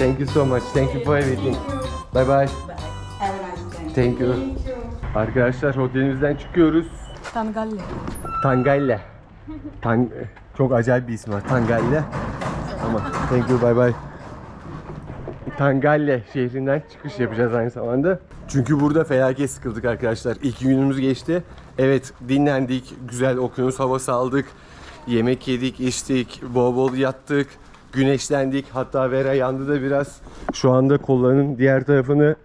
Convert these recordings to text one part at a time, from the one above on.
Thank you so much. Thank you for everything. Bye bye. Have a nice day. Thank you. Arkadaşlar otelimizden çıkıyoruz. Tangalle. Tangalle. Çok acayip bir ismi var. Tangalle. Ama thank you, bye bye. Tangalle şehrinden çıkış yapacağız aynı zamanda. Çünkü burada felaket sıkıldık arkadaşlar. İlk günümüz geçti. Evet, dinlendik, güzel okyanus havası aldık. Yemek yedik, içtik, bol bol yattık, güneşlendik. Hatta Vera yandı da biraz. Şu anda kollarının diğer tarafını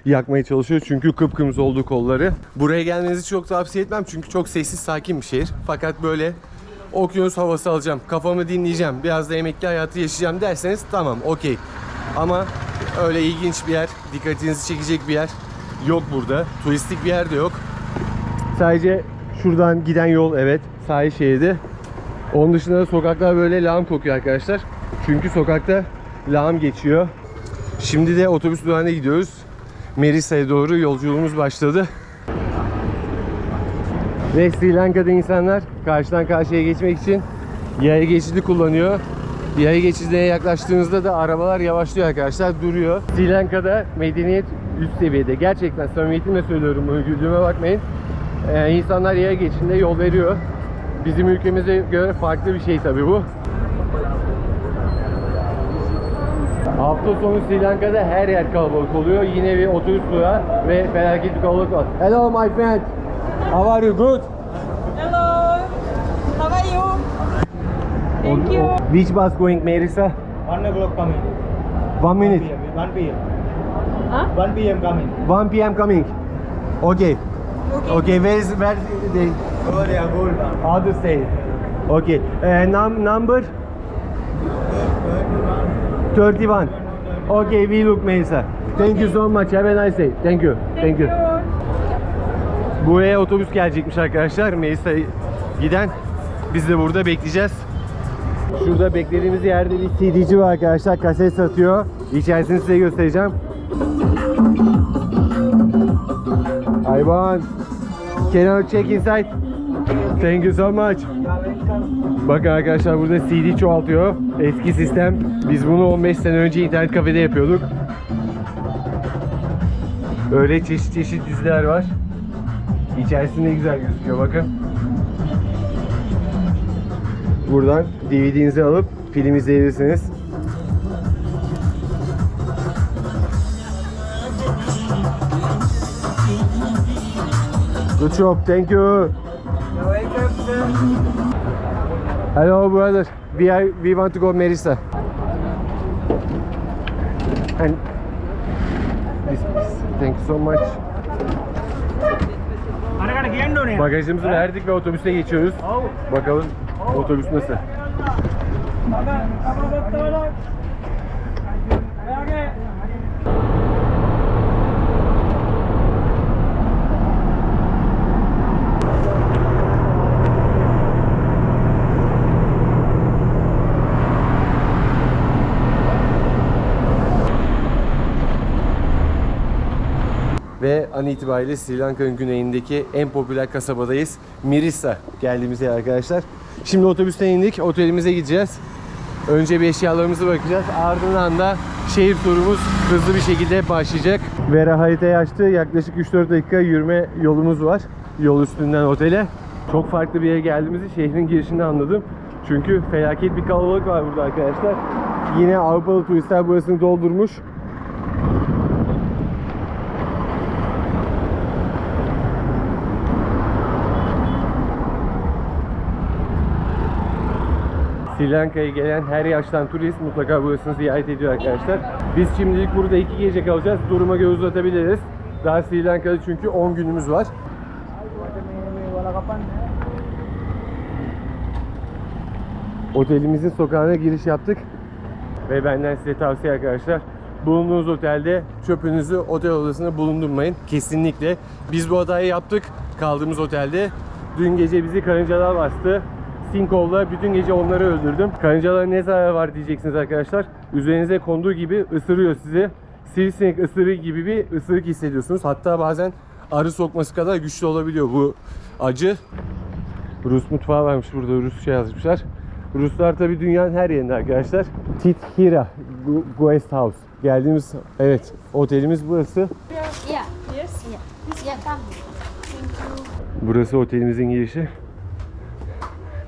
yakmaya çalışıyor. Çünkü kıpkırmızı oldu kolları. Buraya gelmenizi çok tavsiye etmem. Çünkü çok sessiz, sakin bir şehir. Fakat böyle okyanus havası alacağım, kafamı dinleyeceğim, biraz da emekli hayatı yaşayacağım derseniz tamam, okey. Ama öyle ilginç bir yer, dikkatinizi çekecek bir yer yok burada. Turistik bir yer de yok. Sadece şuradan giden yol, evet, sahil şeridi. Onun dışında da sokaklar böyle lağım kokuyor arkadaşlar. Çünkü sokakta lağım geçiyor. Şimdi de otobüs durağına gidiyoruz. Merisa'ya doğru yolculuğumuz başladı. Ve Sri Lanka'da insanlar karşıdan karşıya geçmek için yaya geçidi kullanıyor. Yaya geçidine yaklaştığınızda da arabalar yavaşlıyor arkadaşlar, duruyor. Sri Lanka'da medeniyet üst seviyede. Gerçekten samimiyetimle söylüyorum bunu, güldüğüme bakmayın. İnsanlar yaya geçidinde yol veriyor. Bizim ülkemize göre farklı bir şey tabii bu. Hafta sonu Sri Lanka'da her yer kalabalık oluyor. Yine bir otobüs durağı ve felaket bir kalabalık var. Hello my friend. How are you? Good? Hello. How are you? Thank you. Which bus going, Merisa? 1 o'clock coming. 1 minute. 1 p.m. Huh? 1 p.m. coming. 1 p.m. coming. Okay. Okay, where they? Over there, gold. Other side. Okay. Number 31. Okay, we look Melisa. Thank you so much. Have a nice day. Thank you. Thank you. Buraya otobüs gelecekmiş arkadaşlar. Melisa'ya giden. Biz de burada bekleyeceğiz. Şurada beklediğimiz yerde bir CD'ci var arkadaşlar. Kaset satıyor. İçerisini size göstereceğim. Hayvan. Can I check inside? Thank you so much. Bakın arkadaşlar, burada CD çoğaltıyor. Eski sistem. Biz bunu 15 sene önce internet kafede yapıyorduk. Öyle çeşit çeşit diziler var. İçerisinde güzel gözüküyor, bakın. Buradan DVD'nizi alıp film izleyebilirsiniz. Good job, thank you. You're welcome, sir. Hello brother, we want to go Merisa. And this, thank you so much. Bagajımızı verdik ve otobüse geçiyoruz. Bakalım otobüs nasıl? Ve an itibariyle Sri Lanka'nın güneyindeki en popüler kasabadayız. Mirissa geldiğimiz yer arkadaşlar. Şimdi otobüsten indik, otelimize gideceğiz. Önce bir eşyalarımızı bakacağız. Ardından da şehir turumuz hızlı bir şekilde başlayacak. Vera haritayı açtı. Yaklaşık 3-4 dakika yürüme yolumuz var. Yol üstünden otele. Çok farklı bir yere geldiğimizi şehrin girişinde anladım. Çünkü felaket bir kalabalık var burada arkadaşlar. Yine Avrupalı turistler burasını doldurmuş. Sri Lanka'ya gelen her yaştan turist mutlaka burasını ziyaret ediyor arkadaşlar. Biz şimdilik burada 2 gece kalacağız. Duruma göre uzatabiliriz. Daha Sri Lanka'da çünkü 10 günümüz var. Otelimizin sokağına giriş yaptık. Ve benden size tavsiye arkadaşlar. Bulunduğunuz otelde çöpünüzü otel odasına bulundurmayın. Kesinlikle. Biz bu hatayı yaptık kaldığımız otelde. Dün gece bizi karıncalar bastı. Sinkov'la bütün gece onları öldürdüm. Karıncalara ne zararı var diyeceksiniz arkadaşlar. Üzerinize konduğu gibi ısırıyor sizi. Sivrisinek ısırığı gibi bir ısırık hissediyorsunuz. Hatta bazen arı sokması kadar güçlü olabiliyor bu acı. Rus mutfağı varmış burada, Rusça yazmışlar. Ruslar tabi dünyanın her yerinde arkadaşlar. Tithira Guest House. Geldiğimiz evet otelimiz burası. Yeah. Yes. Yeah, come. Burası otelimizin girişi.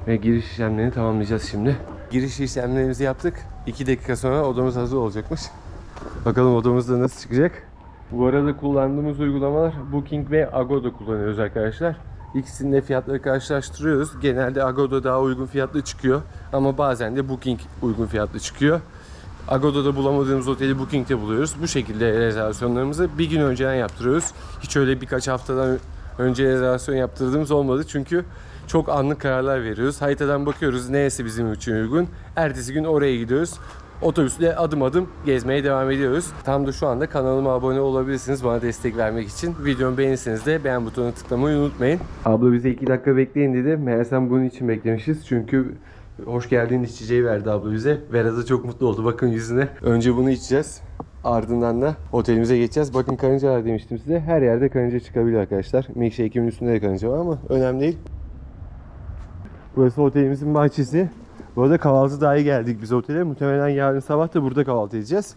Ve giriş işlemlerini tamamlayacağız şimdi. Giriş işlemlerimizi yaptık. 2 dakika sonra odamız hazır olacakmış. Bakalım odamızda nasıl çıkacak. Bu arada kullandığımız uygulamalar Booking ve Agoda kullanıyoruz arkadaşlar. İkisinin de fiyatları karşılaştırıyoruz. Genelde Agoda daha uygun fiyatlı çıkıyor. Ama bazen de Booking uygun fiyatlı çıkıyor. Agoda'da bulamadığımız oteli Booking'te buluyoruz. Bu şekilde rezervasyonlarımızı bir gün önceden yaptırıyoruz. Hiç öyle birkaç haftadan önce rezervasyon yaptırdığımız olmadı. Çünkü çok anlık kararlar veriyoruz. Haritadan bakıyoruz neresi bizim için uygun. Ertesi gün oraya gidiyoruz. Otobüsle adım adım gezmeye devam ediyoruz. Tam da şu anda kanalıma abone olabilirsiniz bana destek vermek için. Videomu beğenirseniz de beğen butonuna tıklamayı unutmayın. Abla bize 2 dakika bekleyin dedi. Meğersem bunun için beklemişiz. Çünkü hoş geldin içeceği verdi abla bize. Vera da çok mutlu oldu. Bakın yüzüne. Önce bunu içeceğiz. Ardından da otelimize geçeceğiz. Bakın karıncalar demiştim size. Her yerde karınca çıkabiliyor arkadaşlar. Milkshake'imin üstünde de karınca var ama önemli değil. Burası otelimizin bahçesi. Bu arada kahvaltı dahi geldik biz otele. Muhtemelen yarın sabah da burada kahvaltı edeceğiz.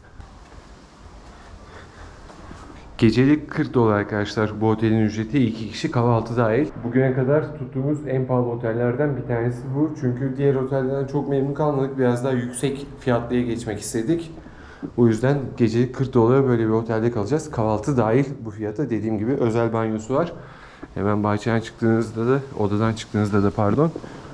Gecelik 40 dolar arkadaşlar bu otelin ücreti, 2 kişi kahvaltı dahil. Bugüne kadar tuttuğumuz en pahalı otellerden bir tanesi bu. Çünkü diğer otellerden çok memnun kalmadık. Biraz daha yüksek fiyatlıya geçmek istedik. O yüzden gecelik 40 dolara böyle bir otelde kalacağız. Kahvaltı dahil bu fiyata. Dediğim gibi özel banyosu var. Hemen bahçeden çıktığınızda da, odadan çıktığınızda da pardon,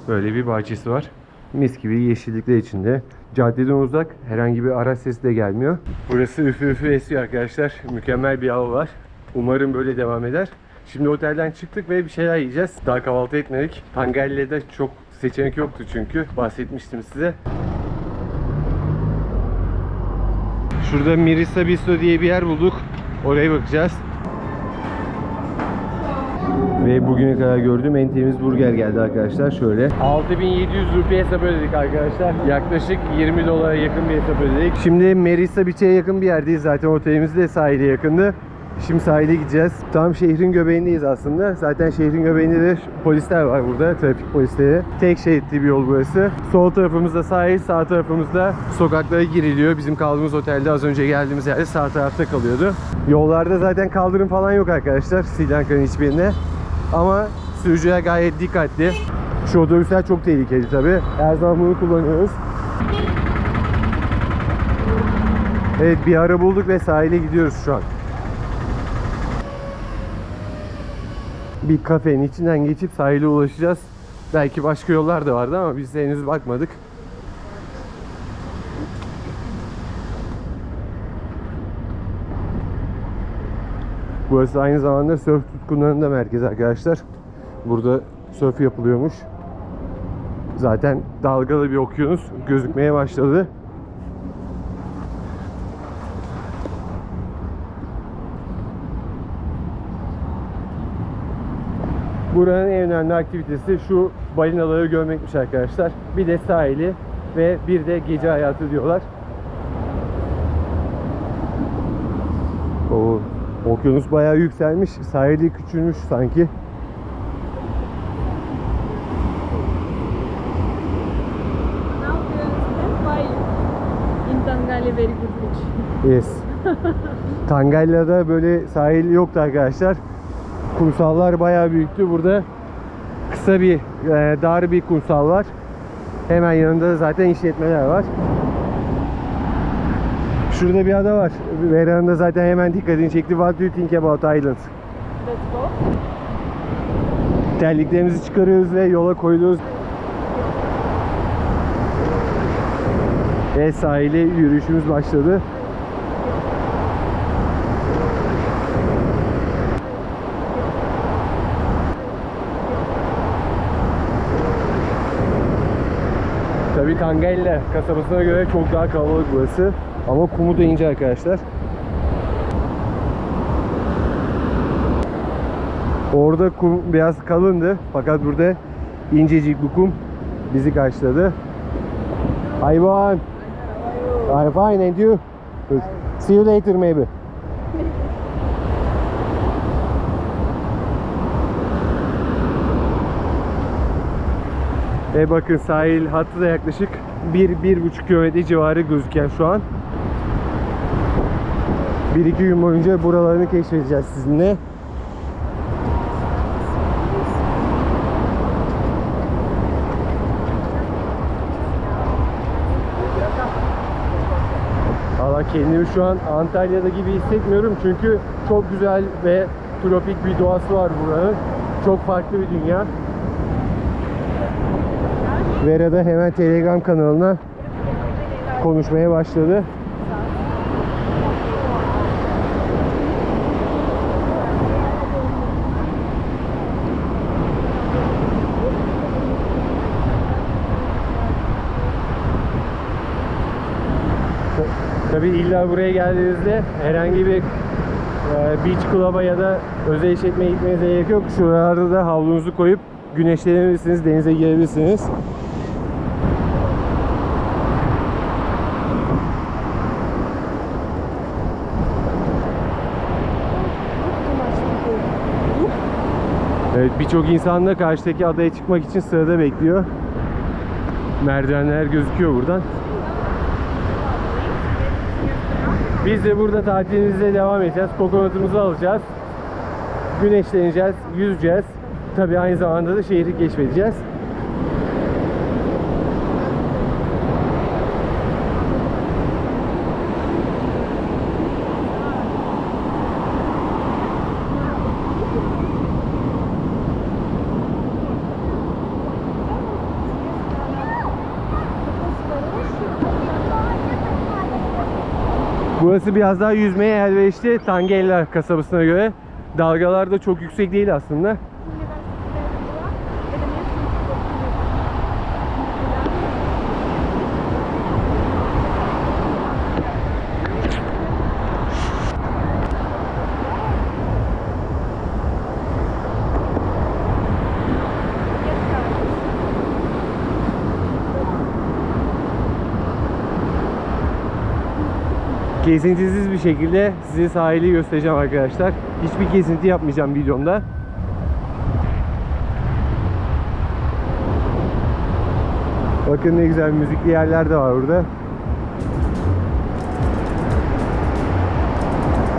böyle bir bahçesi var. Mis gibi yeşillikler içinde. Caddeden uzak, herhangi bir araç sesi de gelmiyor. Burası üfü üfü esiyor arkadaşlar. Mükemmel bir hava var. Umarım böyle devam eder. Şimdi otelden çıktık ve bir şeyler yiyeceğiz. Daha kahvaltı etmedik. Tangalle'de çok seçenek yoktu çünkü. Bahsetmiştim size. Şurada Mirisa Bistro diye bir yer bulduk. Oraya bakacağız. Ve bugüne kadar gördüğüm en temiz burger geldi arkadaşlar. Şöyle 6700 rupiye hesap ödedik arkadaşlar. Yaklaşık 20 dolara yakın bir hesap ödedik. Şimdi Mirisa Beach'e yakın bir yerdeyiz. Zaten otelimiz de sahile yakındı. Şimdi sahile gideceğiz. Tam şehrin göbeğindeyiz aslında. Zaten şehrin göbeğinde de polisler var burada. Trafik polisleri. Tek şeritli bir yol burası. Sol tarafımızda sahil, sağ tarafımızda sokaklara giriliyor. Bizim kaldığımız otelde az önce geldiğimiz yerde sağ tarafta kalıyordu. Yollarda zaten kaldırım falan yok arkadaşlar. Sri Lanka'nın hiçbirine. Ama sürücüler gayet dikkatli. Şu otobüsler çok tehlikeli tabi. Her zaman bunu kullanıyoruz. Evet, bir ara bulduk ve sahile gidiyoruz şu an. Bir kafenin içinden geçip sahile ulaşacağız. Belki başka yollar da vardı ama biz henüz bakmadık. Burası aynı zamanda sörf tutkunlarının da merkezi arkadaşlar. Burada sörf yapılıyormuş. Zaten dalgalı bir okyanus gözükmeye başladı. Buranın en önemli aktivitesi şu balinaları görmekmiş arkadaşlar. Bir de sahili ve bir de gece hayatı diyorlar. Oo. Okyanus bayağı yükselmiş. Sahili küçülmüş sanki. Now we understand why in Tangali very good beach. Yes. Tanganya'da böyle sahil yoktu arkadaşlar. Kumsallar bayağı büyüktü. Burada kısa bir, dar bir kumsal var. Hemen yanında da zaten işletmeler var. Şurada bir ada var. Vera'nın da zaten hemen dikkatini çekti. What do you think about islands? Let's go. Terliklerimizi çıkarıyoruz ve yola koyuyoruz. Ve sahile yürüyüşümüz başladı. Tabii Tangella kasabasına göre çok daha kalabalık burası. Ama kumu da ince arkadaşlar. Orada kum biraz kalındı. Fakat burada incecik bir kum bizi karşıladı. Hayvan. I'm fine, and you? Good. See you later maybe. Ve bakın sahil hattı da yaklaşık 1-1,5 kilometre civarı gözüken şu an. 1-2 gün boyunca buralarını keşfedeceğiz sizinle. Valla kendimi şu an Antalya'da gibi hissetmiyorum çünkü çok güzel ve tropik bir doğası var buranın. Çok farklı bir dünya. Vera da hemen Telegram kanalına konuşmaya başladı. Tabii illa buraya geldiğinizde herhangi bir beach club'a ya da özel işletmeye gitmenize gerek yok. Şuralarda da havlunuzu koyup güneşlenebilirsiniz, denize girebilirsiniz. Evet, birçok insan da karşıdaki adaya çıkmak için sırada bekliyor. Merdivenler gözüküyor buradan. Biz de burada tatilimize devam edeceğiz. Kokonatımızı alacağız. Güneşleneceğiz, yüzeceğiz. Tabii aynı zamanda da şehri keşfedeceğiz. Burası biraz daha yüzmeye elverişli Tangella kasabasına göre. Dalgalar da çok yüksek değil aslında. Kesintisiz bir şekilde size sahili göstereceğim arkadaşlar. Hiçbir kesinti yapmayacağım videomda. Bakın ne güzel müzikli yerler de var burada.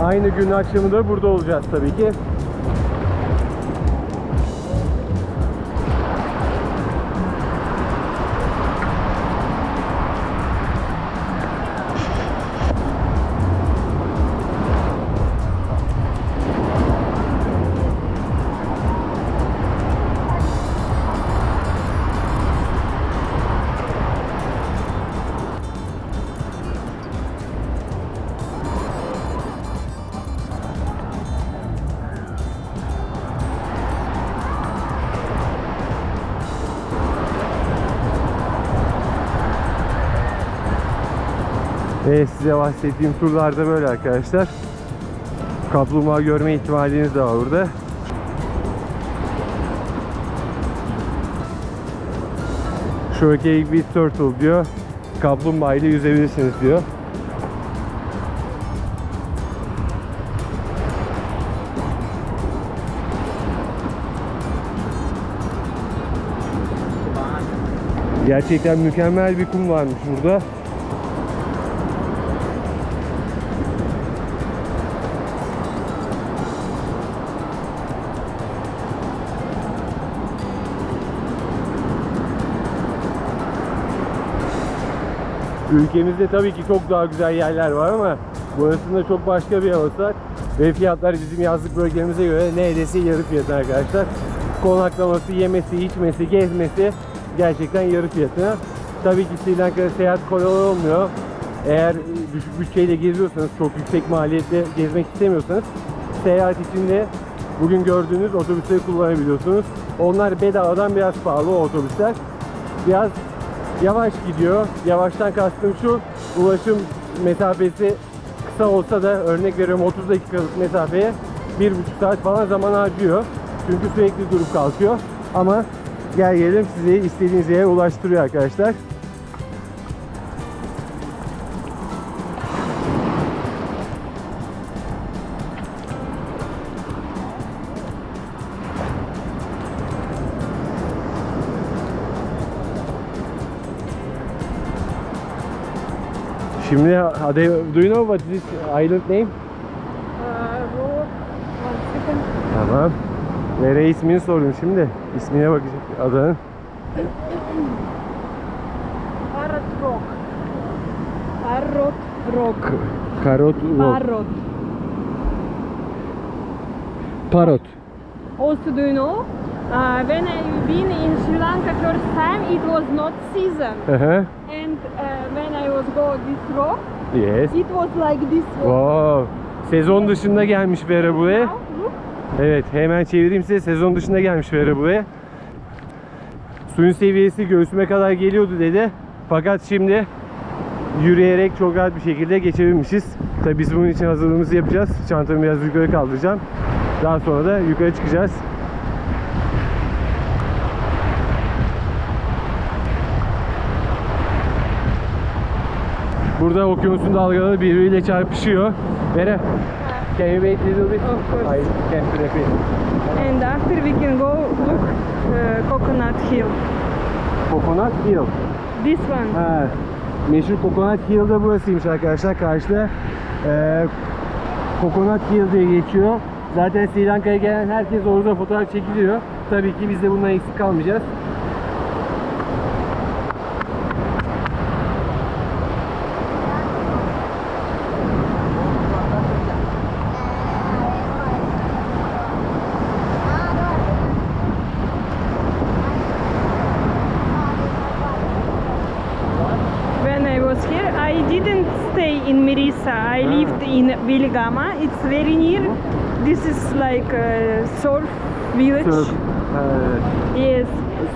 Aynı gün akşamı da burada olacağız tabii ki. Ve size bahsettiğim turlarda böyle arkadaşlar. Kaplumbağa görme ihtimaliniz de var burada. Shortcake with turtle diyor. Kaplumbağa ile yüzebilirsiniz diyor. Gerçekten mükemmel bir kum varmış burada. Ülkemizde tabii ki çok daha güzel yerler var ama burasında çok başka bir havası var. Ve fiyatlar bizim yazlık bölgemize göre neredeyse yarı fiyatı arkadaşlar. Konaklaması, yemesi, içmesi, gezmesi gerçekten yarı fiyatına. Tabii ki Sri Lanka'da seyahat kolay olmuyor. Eğer düşük bütçeyle geziyorsanız, çok yüksek maliyetle gezmek istemiyorsanız seyahat içinde bugün gördüğünüz otobüsleri kullanabiliyorsunuz. Onlar bedavadan biraz pahalı o otobüsler. Biraz yavaş gidiyor. Yavaştan kastım şu, ulaşım mesafesi kısa olsa da örnek veriyorum 30 dakikalık mesafeye 1,5 saat falan zaman harcıyor. Çünkü sürekli durup kalkıyor. Ama gel gelelim sizi istediğiniz yere ulaştırıyor arkadaşlar. Şimdi do you know what is this island name? Road. One second. Tamam. Nereye ismini sordum şimdi. İsmine bakacak adanın. Parrot Rock. Parrot Rock. Karot Rock. Parrot. Parrot. Also, do you know? When I've been in Sri Lanka first time, it was not season. And when I was go this rock, Yes. it was like this rock. Wow. Sezon dışında gelmiş Vera buraya. Now, look. Evet, hemen çevireyim size. Sezon dışında gelmiş Vera buraya. Suyun seviyesi göğsüme kadar geliyordu dedi. Fakat şimdi yürüyerek çok rahat bir şekilde geçebilmişiz. Tabii biz bunun için hazırlığımızı yapacağız. Çantamı biraz yukarı kaldıracağım. Daha sonra da yukarı çıkacağız. Burada okyanusun dalgaları birbiriyle çarpışıyor. Vera, can you wait a little bit? Of course. I can repeat. And after we can go look Coconut Hill. Coconut Hill. This one. Ha, meşhur Coconut Hill da burasıymış arkadaşlar. Karşıda Coconut Hill diye geçiyor. Zaten Sri Lanka'ya gelen herkes orada fotoğraf çekiliyor. Tabii ki biz de bundan eksik kalmayacağız. When I was here, I didn't stay in Mirisa. I lived in Veligama. It's very near. This is like a surf village. Surf, Yes.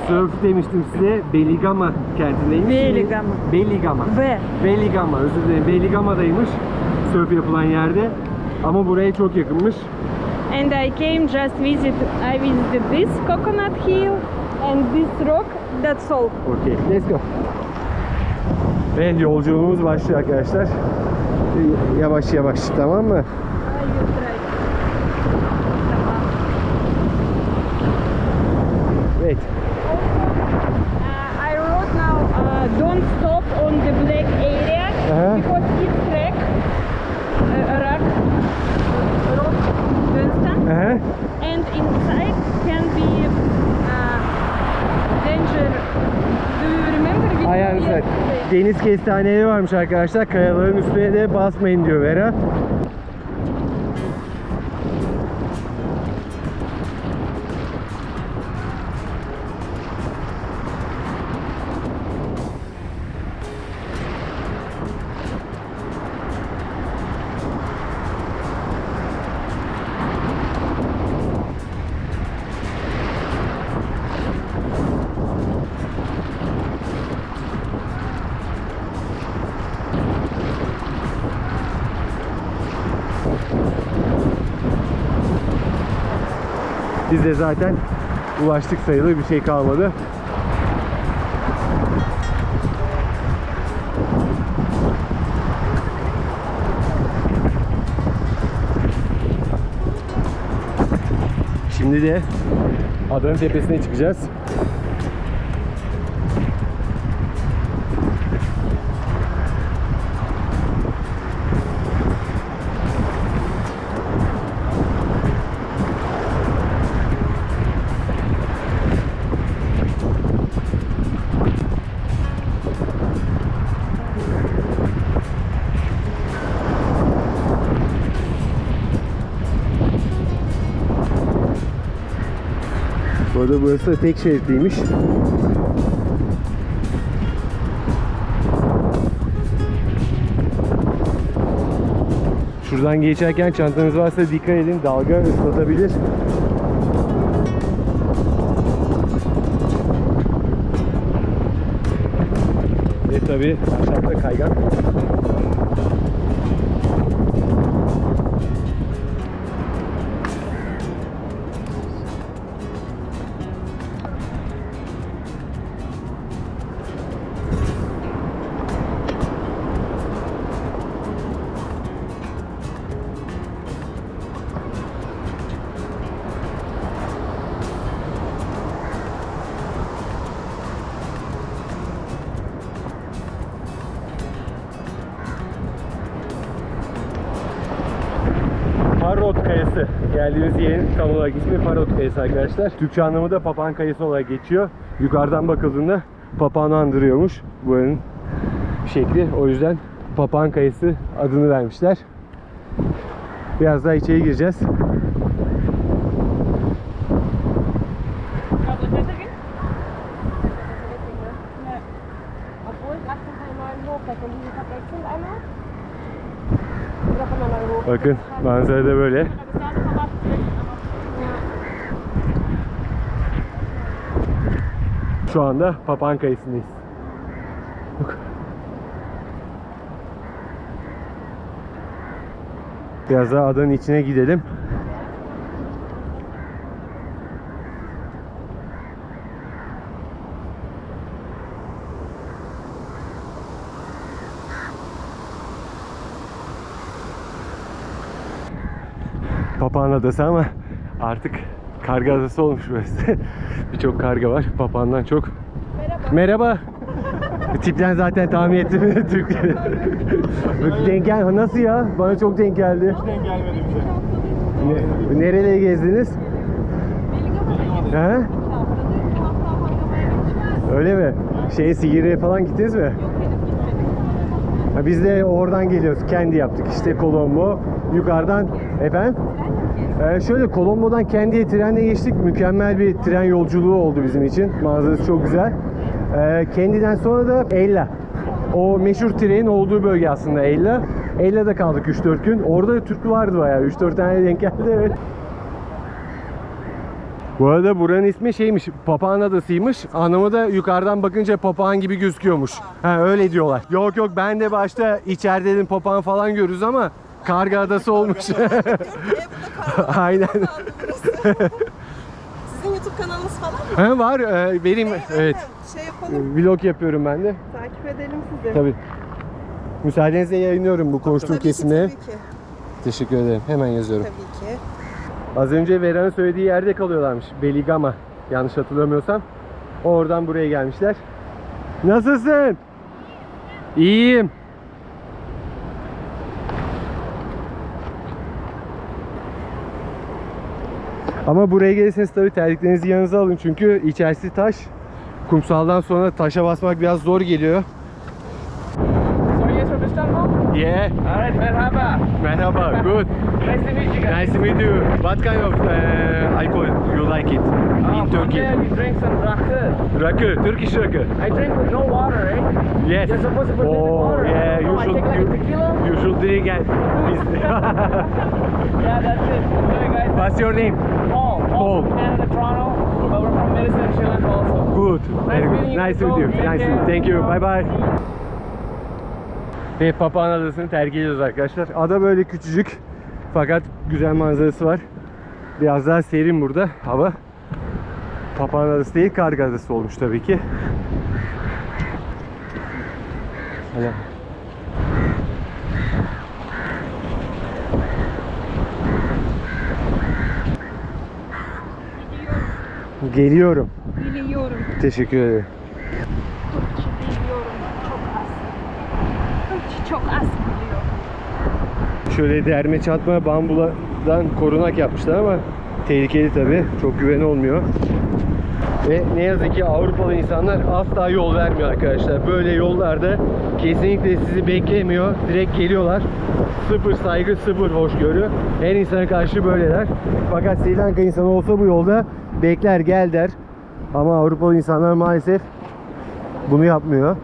surf demiştim size. Beligama kentindeymiş. Veligama. Beligama. Ve Beligama, özür dilerim. Beligama'daymış surf yapılan yerde. Ama buraya çok yakınmış. and I came just visit. I visited this Coconut Hill and this rock. That's all. Okay, let's go. Ve yolculuğumuz başlıyor arkadaşlar. Yavaş yavaş, tamam mı? I will try. Evet. I wrote now. Don't stop on the black area because it's wreck. Rock. You understand? Aha. And inside can be danger. Do you remember? We Ayağınızı. yesterday? Deniz kestaneleri varmış arkadaşlar. Kayaların üstüne de basmayın diyor Vera. Biz de zaten ulaştık sayılır, bir şey kalmadı. Şimdi de adanın tepesine çıkacağız. Bu arada burası da tek şeritliymiş. Şuradan geçerken çantanız varsa dikkat edin, dalga ıslatabilir. Ve tabi aşağıda kaygan. Parot Kayası. Geldiğimiz yerin tam olarak ismi Parot Kayası arkadaşlar. Türkçe anlamı da Papağan Kayası olarak geçiyor. Yukarıdan bakıldığında papağanı andırıyormuş buranın şekli. O yüzden Papağan Kayası adını vermişler. Biraz daha içeri gireceğiz. Bakın manzara da böyle. Şu anda Papağan Kayası'ndayız. Biraz daha adanın içine gidelim. Papağan Adası ama artık karga adası olmuş burası. Birçok karga var. Papağandan çok. Merhaba. Tipten zaten tahmin ettim. Türk. Denk gel. Nasıl ya? Bana çok denk geldi. Hiç denk gelmedi bize. Nereleri gezdiniz? He? Öyle mi? Sigiri'ye falan gittiniz mi? Ha, biz de oradan geliyoruz. Kendi yaptık işte Colombo. Yukarıdan efendim? Şöyle Colombo'dan Kendi'ye trenle geçtik. Mükemmel bir tren yolculuğu oldu bizim için. Manzarası çok güzel. Kendi'den sonra da Ella. O meşhur trenin olduğu bölge aslında Ella. Ella'da kaldık 3-4 gün. Orada da Türk vardı bayağı. 3-4 tane denk geldi, evet. Bu arada buranın ismi Papağan Adası'ymış. Anlamı da yukarıdan bakınca papağan gibi gözüküyormuş. Ha, öyle diyorlar. Yok ben de başta içeride dedim papağan falan görürüz ama karga adası olmuş. Aynen. Sizin YouTube kanalınız falan mı? Ha, var. Benim evet. Şey yapalım, Vlog yapıyorum ben de. takip edelim sizi. Tabii. Müsaadenizle yayınlıyorum bu konuştuğum kesimleri. Tabii ki. Teşekkür ederim. Hemen yazıyorum. Tabii ki. Az önce Vera'nın söylediği yerde kalıyorlarmış. Beligama. Yanlış hatırlamıyorsam. Oradan buraya gelmişler. Nasılsın? İyiyim. Ama buraya gelirseniz tabii terliklerinizi yanınıza alın. Çünkü içerisi taş. Kumsaldan sonra taşa basmak biraz zor geliyor. So you're from Istanbul? Yeah. Alright, merhaba. Merhaba. Good. Nice to meet you guys. Nice to meet you. What kind of alcohol you like it in From Turkey? there we drink some rakı. Rakı, Turkish rakı. I drink with no water, right? Yes. You're supposed to put in Oh, water. yeah. No, You I should. take like a tequila. You should drink and. Yeah, that's it. Enjoy, guys. What's your name? Paul. Paul. From Canada, Toronto. But we're from Medicine, Sri Lanka also. Good. Very good. meeting you. Nice to meet you. Take Nice to meet you. care. Thank you. Bye bye. Ve Papağan Adası'nı terk ediyoruz arkadaşlar. Ada böyle küçücük fakat güzel manzarası var. Biraz daha serin burada hava. Papağan Adası değil, Karga Adası olmuş tabii ki. Hadi. Geliyorum. Biliyorum. Teşekkür ederim. Türkçe biliyorum. Çok az. Türkçe çok az biliyorum. Şöyle derme çatma bambulardan korunak yapmışlar ama tehlikeli tabi. Çok güven olmuyor. Ve ne yazık ki Avrupalı insanlar asla yol vermiyor arkadaşlar. Böyle yollarda kesinlikle sizi beklemiyor. Direkt geliyorlar. Sıfır saygı, sıfır hoşgörü. Her insana karşı böyleler. Fakat Sri Lanka insanı olsa bu yolda bekler, gel der. Ama Avrupalı insanlar maalesef bunu yapmıyor.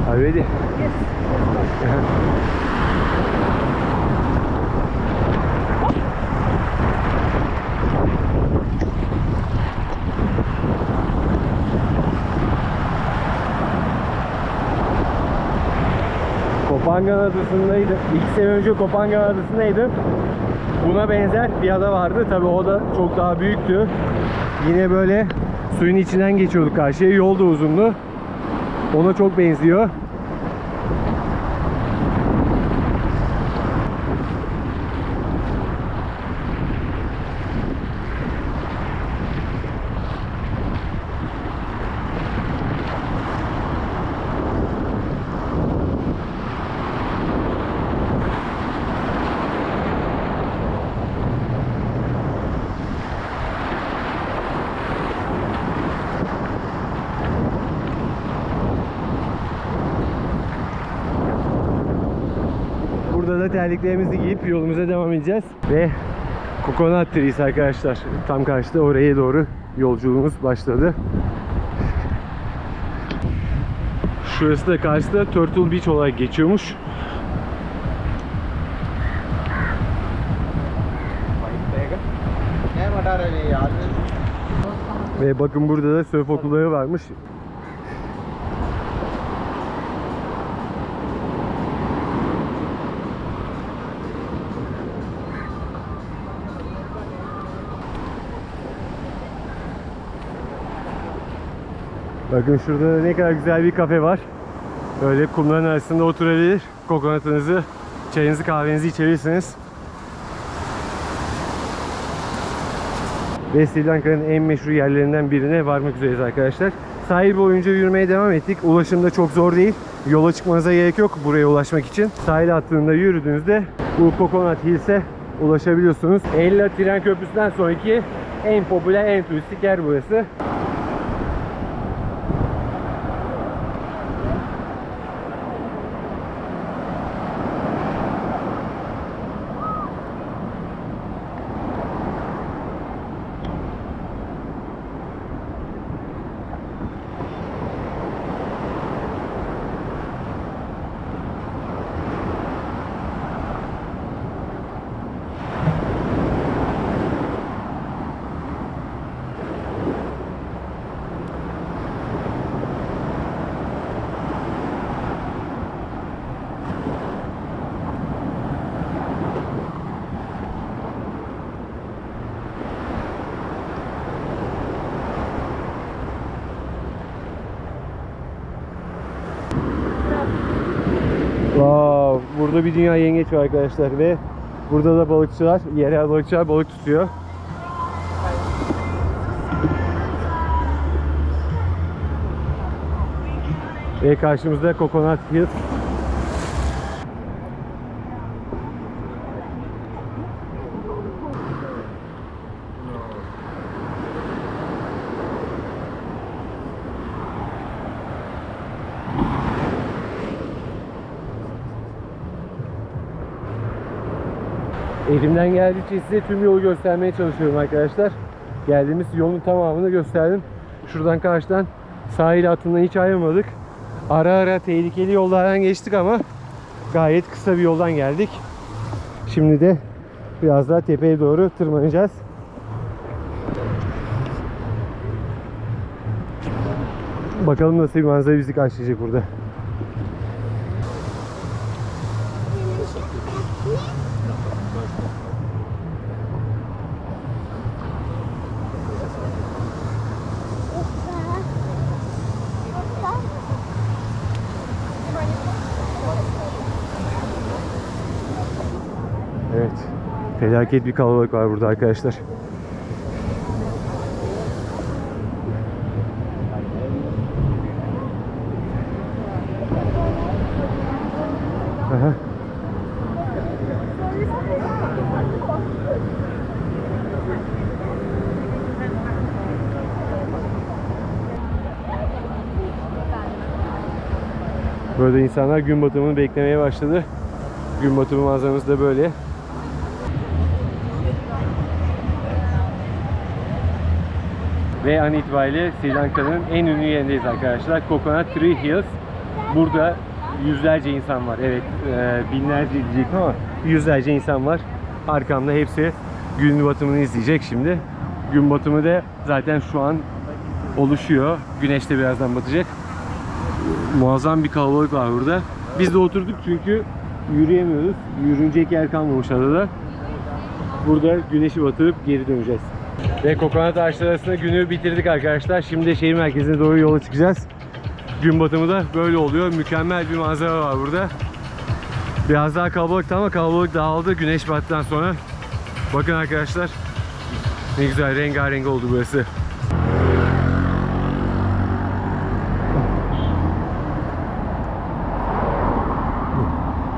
Are you ready? Yes. Kopangan Adası'ndaydı. 2 sene önce Kopangan Adası'ndaydım. Buna benzer bir ada vardı. Tabii o da çok daha büyüktü. Yine böyle suyun içinden geçiyorduk karşıya. Yol da uzundu. Ona çok benziyor. sonra terliklerimizi giyip yolumuza devam edeceğiz. Ve Coconut Trees arkadaşlar. Tam karşıda, oraya doğru yolculuğumuz başladı. Şurası da karşıda Turtle Beach olarak geçiyormuş. Ve bakın burada da sörf okulları varmış. Bakın şurada ne kadar güzel bir kafe var. Böyle kumların arasında oturabilir. Kokonatınızı, çayınızı, kahvenizi içebilirsiniz. Ve Sri Lanka'nın en meşhur yerlerinden birine varmak üzereyiz arkadaşlar. Sahil boyunca yürümeye devam ettik. Ulaşım da çok zor değil. Yola çıkmanıza gerek yok buraya ulaşmak için. Sahil hattında yürüdüğünüzde bu Coconut Hills'e ulaşabiliyorsunuz. Ella tren köprüsünden sonraki en popüler, en turistik yer burası. Wow, burada bir dünya yengeç var arkadaşlar ve burada da balıkçılar, yerel balıkçılar balık tutuyor. Ve karşımızda Coconut Hills. Elimden geldikçe size tüm yolu göstermeye çalışıyorum arkadaşlar. Geldiğimiz yolun tamamını gösterdim. Şuradan karşıdan sahil hattından hiç ayrılmadık. Ara ara tehlikeli yollardan geçtik ama gayet kısa bir yoldan geldik. Şimdi de biraz daha tepeye doğru tırmanacağız. Bakalım nasıl bir manzara bizi karşılayacak burada. Evet, felaket bir kalabalık var burada arkadaşlar. Aha. Burada insanlar gün batımını beklemeye başladı. Gün batımı manzaramız da böyle. Ve an itibariyle Sri Lanka'nın en ünlü yerindeyiz arkadaşlar. Coconut Tree Hills. Burada yüzlerce insan var. Evet, binlerce diyecektim ama yüzlerce insan var. Arkamda hepsi gün batımını izleyecek şimdi. Gün batımı da zaten şu an oluşuyor. Güneş de birazdan batacak. Muazzam bir kalabalık var burada. Biz de oturduk çünkü yürüyemiyoruz. Yürünecek yer kalmamış adada. Burada güneşi batırıp geri döneceğiz. Ve Coconut ağaçları arasında günü bitirdik arkadaşlar. Şimdi de şehir merkezine doğru yola çıkacağız. Gün batımı da böyle oluyor. Mükemmel bir manzara var burada. Biraz daha kalabalıktı ama kalabalık dağıldı güneş battıktan sonra. Bakın arkadaşlar, ne güzel rengarenk oldu burası.